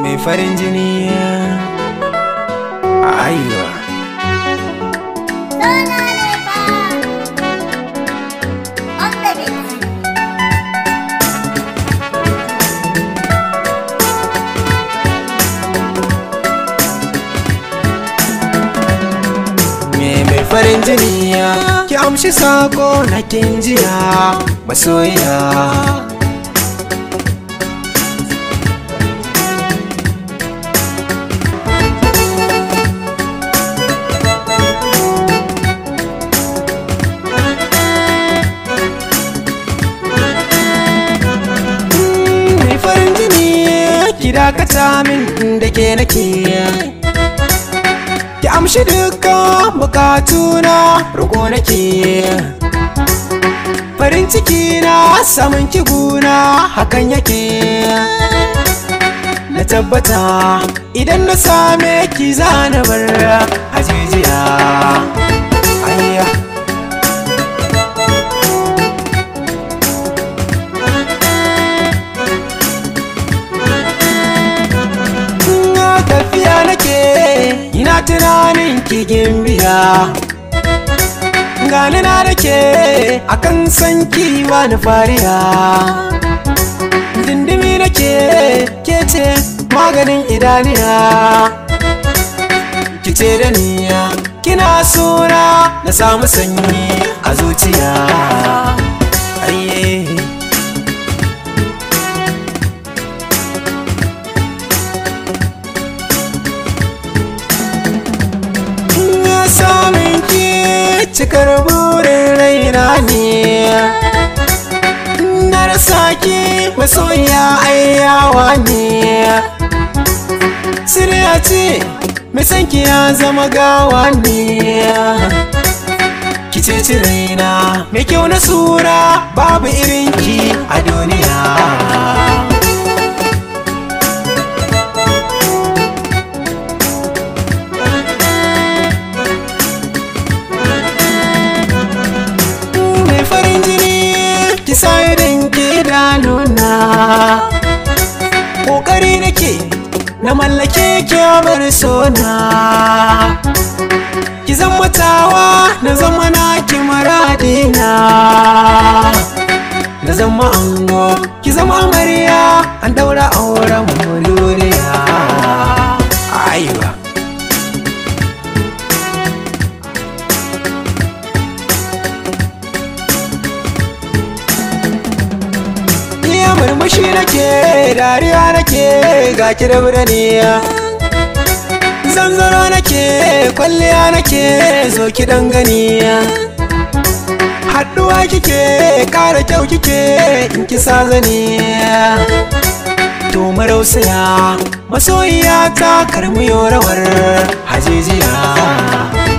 mai farin jini. Aiwa mai farin jini, ki amshi sako na kin jiya masoyiya. Mai farin jini, ki dakata min da ke nake, ki amshi dukkan bukatuna roƙo nake. Farin ciki na samun ki guna hakan yake. Na tabbata idan na same ki zana bar hajijiya. Ayya tafiya nake ina tunanin ki gimbiya, gani na dake akan san ki bani fariya. Dindimi nake ke ce maganin idaniya, ki ce da niya kina sona na samu sanyi a zuciya. Ayye cikar burin raina ne, na rasa ki masoya ayyawa ne. Siriya ce mai san ki ya zama gawa ne, ki ceci raina mai kyau na sura babu irin ki a duniya. Kisa idan ki da nuna ƙoƙari nake na mallake ki bar sona. Ki zama tawa na zama naki maradina, na zama ango ki zama amarya an daura auren mu duniya. Aiwa murmushi nake dariya nake ga ki da biraniya, zanzaro nake kwalliya nake zo ki danganiya. Haɗuwa kike ƙara kyau kike in ki sa zaniya. To marausaya masoyiya ta karmi rawar hajijiya.